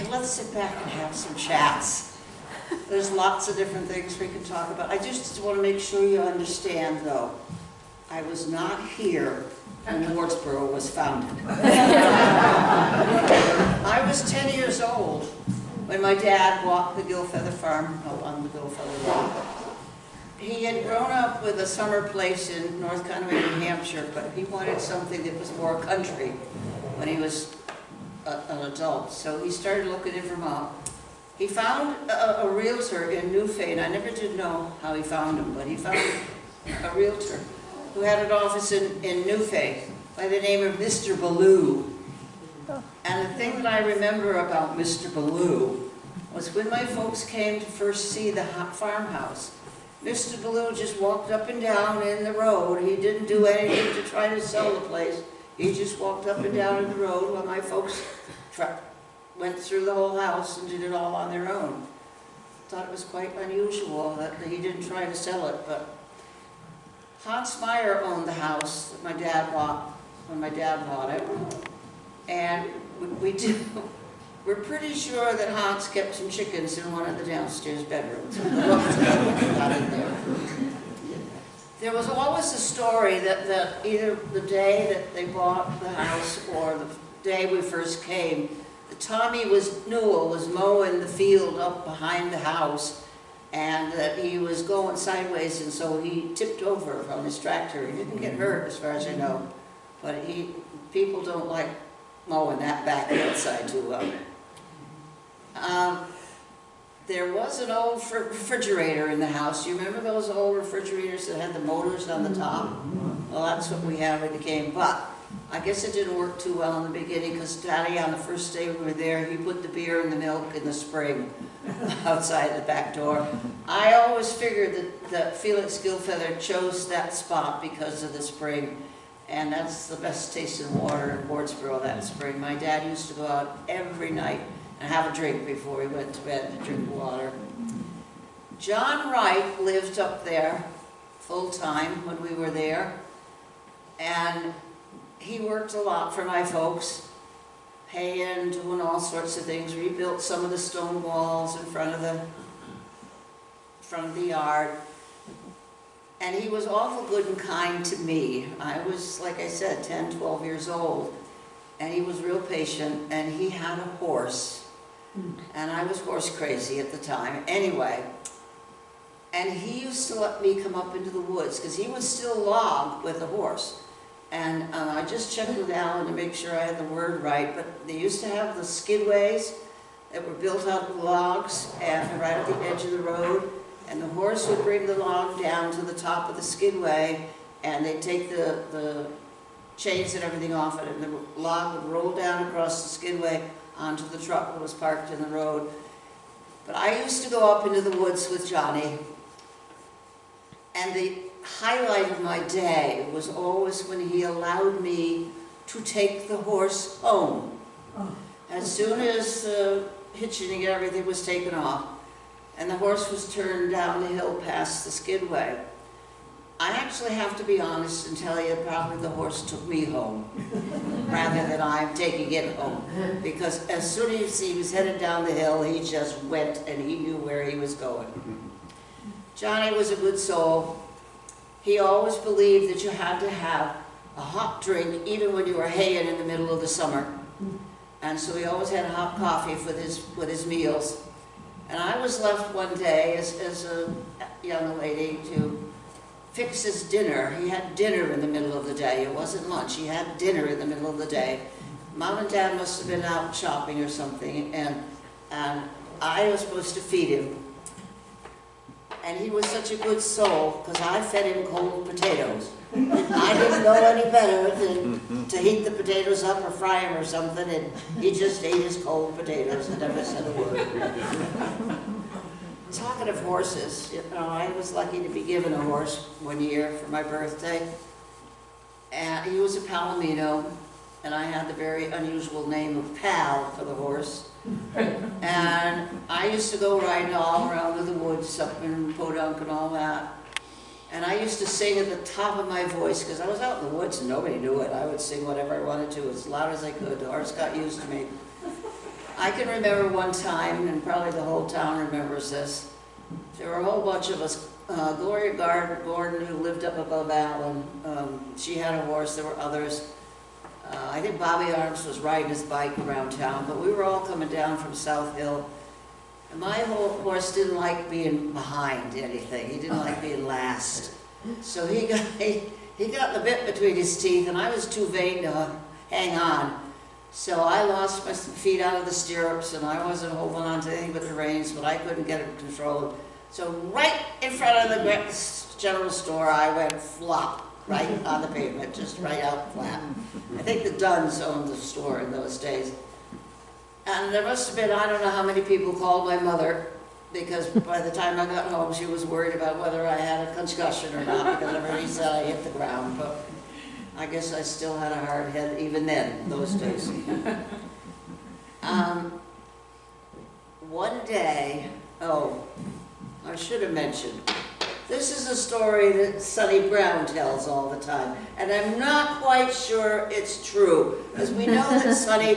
and let's sit back and have some chats. There's lots of different things we can talk about. I just want to make sure you understand, though, I was not here when Wardsboro was founded. I was 10 years old when my dad bought the Gilfeather farm on the Gilfeather Road. He had grown up with a summer place in North Conway, New Hampshire, but he wanted something that was more country when he was an adult. So he started looking in Vermont. He found a realtor in Newfane, and I never did know how he found him, but he found a realtor who had an office in Newfane by the name of Mr. Ballou. And the thing that I remember about Mr. Ballou was when my folks came to first see the farmhouse, Mr. Ballou just walked up and down in the road. He didn't do anything to try to sell the place. He just walked up and down in the road while my folks went through the whole house and did it all on their own. Thought it was quite unusual that he didn't try to sell it, but Hans Meyer owned the house that my dad bought when my dad bought it, and we're pretty sure that Hans kept some chickens in one of the downstairs bedrooms. There was always a story that either the day that they bought the house or the day we first came, that Tommy Newell was mowing the field up behind the house, and that he was going sideways, and so he tipped over on his tractor. He didn't get hurt, as far as I know, but people don't like mowing that back outside too well. There was an old refrigerator in the house. You remember those old refrigerators that had the motors on the top? Well, that's what we have in the game, but I guess it didn't work too well in the beginning because Daddy, on the first day we were there, he put the beer and the milk in the spring outside the back door. I always figured that Felix Gilfeather chose that spot because of the spring, and that's the best tasting water in Wardsboro that spring. My dad used to go out every night and have a drink before he went to bed to drink water. John Wright lived up there full-time when we were there, and he worked a lot for my folks, haying, doing all sorts of things, rebuilt some of the stone walls in front of the yard. And he was awful good and kind to me. I was, like I said, 10, 12 years old, and he was real patient, and he had a horse. And I was horse crazy at the time. Anyway, and he used to let me come up into the woods, because he would still log with the horse. And I just checked with Alan to make sure I had the word right, but they used to have the skidways that were built out of logs and right at the edge of the road, and the horse would bring the log down to the top of the skidway, and they'd take the chains and everything off it, and the log would roll down across the skidway onto the truck that was parked in the road. But I used to go up into the woods with Johnny, and the highlight of my day was always when he allowed me to take the horse home. As soon as the hitching and everything was taken off, and the horse was turned down the hill past the skidway, I actually have to be honest and tell you probably the horse took me home rather than I'm taking it home, because as soon as he was headed down the hill, he just went and he knew where he was going. Johnny was a good soul. He always believed that you had to have a hot drink even when you were haying in the middle of the summer. And so he always had hot coffee with his meals. And I was left one day as a young lady to fix his dinner. He had dinner in the middle of the day. It wasn't lunch. He had dinner in the middle of the day. Mom and Dad must have been out shopping or something, and I was supposed to feed him. And he was such a good soul, because I fed him cold potatoes. I didn't know any better than to heat the potatoes up or fry them or something, and he just ate his cold potatoes and never said a word. Talking of horses, you know, I was lucky to be given a horse one year for my birthday. And he was a Palomino, and I had the very unusual name of Pal for the horse. And I used to go riding all around in the woods up in Podunk and all that. And I used to sing at the top of my voice, because I was out in the woods and nobody knew it. I would sing whatever I wanted to as loud as I could. The horse got used to me. I can remember one time, and probably the whole town remembers this, there were a whole bunch of us. Gloria Gordon, who lived up above Allen, she had a horse, there were others. I think Bobby Arms was riding his bike around town, but we were all coming down from South Hill. And my horse didn't like being behind anything. He didn't like being last. So he got the bit between his teeth, and I was too vain to hang on. So I lost my feet out of the stirrups, and I wasn't holding on to anything but the reins, but I couldn't get it controlled. So right in front of the general store, I went flop, right on the pavement, just right out flat. I think the Dunns owned the store in those days. And there must have been, I don't know how many people called my mother, because by the time I got home, she was worried about whether I had a concussion or not, because everybody said I hit the ground. But I guess I still had a hard head even then, those days. One day, I should have mentioned, this is a story that Sonny Brown tells all the time, and I'm not quite sure it's true, because we know that Sonny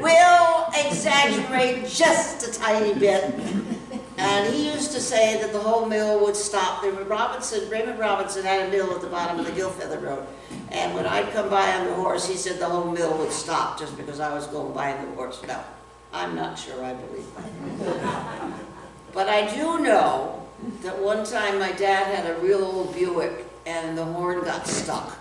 will exaggerate just a tiny bit. And he used to say that the whole mill would stop. Raymond Robinson had a mill at the bottom of the Gilfeather Road, and when I'd come by on the horse, he said the whole mill would stop just because I was going by on the horse. No, I'm not sure I believe that. But I do know that one time my dad had a real old Buick and the horn got stuck.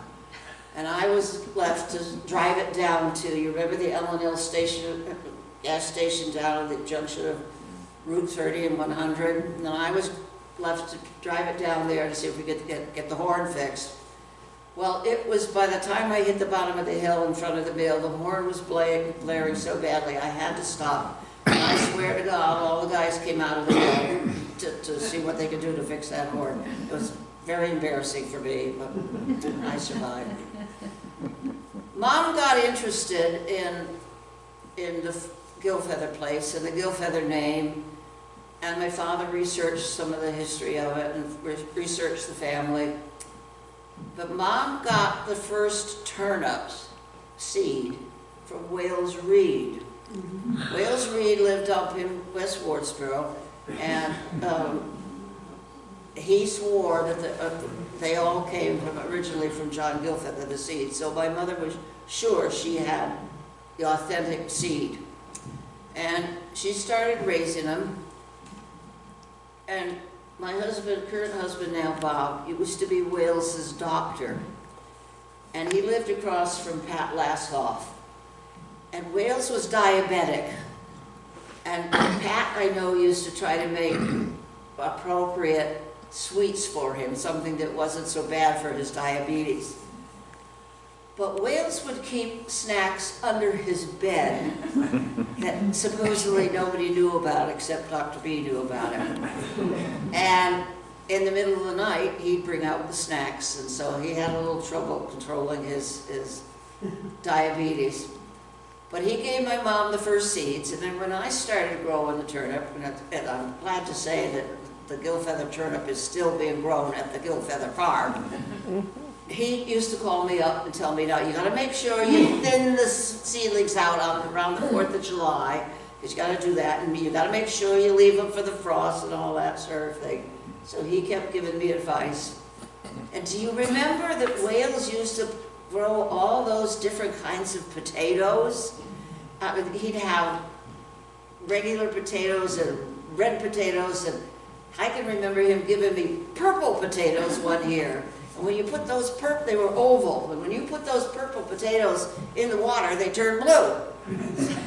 And I was left to drive it down to, you remember the L&L station, gas station down at the junction of Route 30 and 100? And then I was left to drive it down there to see if we could get the horn fixed. Well, it was by the time I hit the bottom of the hill in front of the mill, the horn was blaring so badly I had to stop. And I swear to God, all the guys came out of the mill to see what they could do to fix that horn. It was very embarrassing for me, but I survived. Mom got interested in the Gilfeather place and the Gilfeather name, and my father researched some of the history of it and researched the family. But Mom got the first turnip seed from Wales Reed. Wales Reed lived up in West Wardsboro, and he swore that they all came originally from John Gilfeather, the seed. So my mother was sure she had the authentic seed. And she started raising them. And my husband, current husband now, Bob, he used to be Wales's doctor. And he lived across from Pat Lashoff. And Wales was diabetic. And Pat, I know, used to try to make appropriate sweets for him, something that wasn't so bad for his diabetes. But Wales would keep snacks under his bed that supposedly nobody knew about except Dr. B knew about it. And in the middle of the night, he'd bring out the snacks, and so he had a little trouble controlling his diabetes. But he gave my mom the first seeds, and then when I started growing the turnip, and I'm glad to say that the Gilfeather turnip is still being grown at the Gilfeather farm, he used to call me up and tell me, now you gotta make sure you thin the seedlings out around the 4th of July, because you gotta do that, and you gotta make sure you leave them for the frost and all that sort of thing. So he kept giving me advice. And do you remember that Wales used to grow all those different kinds of potatoes? He'd have regular potatoes and red potatoes, and I can remember him giving me purple potatoes one year. And when you put those they were oval, and when you put those purple potatoes in the water, they turned blue.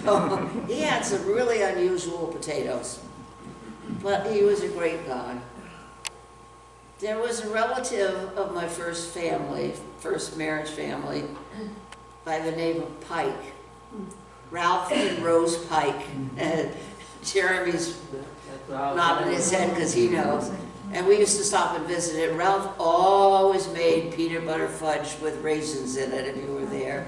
So he had some really unusual potatoes, but he was a great guy. There was a relative of my first marriage family, by the name of Pike, Ralph and Rose Pike. Jeremy's nodding his head because he knows. And we used to stop and visit it. Ralph always made peanut butter fudge with raisins in it if you were there.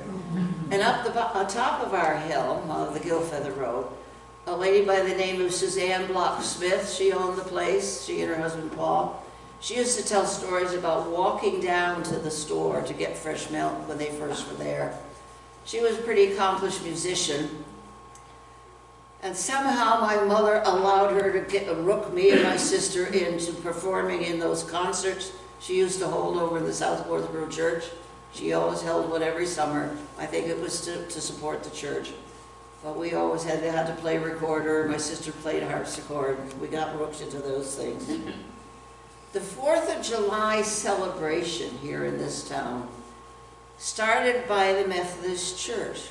And up on top of our hill, the Gilfeather Road, a lady by the name of Suzanne Block Smith, she owned the place, she and her husband Paul. She used to tell stories about walking down to the store to get fresh milk when they first were there. She was a pretty accomplished musician. And somehow my mother allowed her to rook me and my sister into performing in those concerts she used to hold over in the South Wardsboro Church. She always held one every summer. I think it was to support the church. But we always had to play recorder. My sister played harpsichord. We got rooked into those things. The 4th of July celebration here in this town started by the Methodist Church.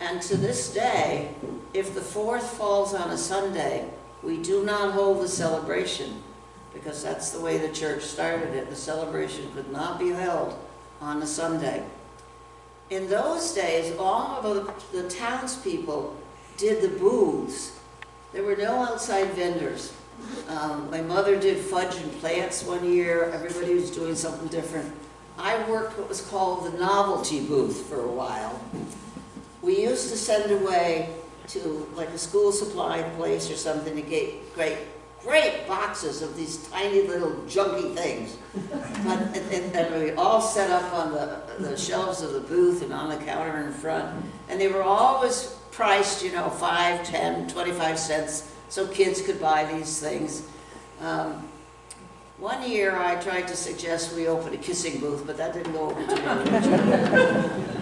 And to this day, if the 4th falls on a Sunday, we do not hold the celebration because that's the way the church started it. The celebration could not be held on a Sunday. In those days, all of the townspeople did the booths. There were no outside vendors. My mother did fudge and plants one year. Everybody was doing something different. I worked what was called the novelty booth for a while. We used to send away to like a school supply place or something to get great boxes of these tiny little junky things. And we all set up on the shelves of the booth and on the counter in front. And they were always priced, 5, 10, 25 cents, so kids could buy these things. One year I tried to suggest we open a kissing booth, but that didn't go over too well.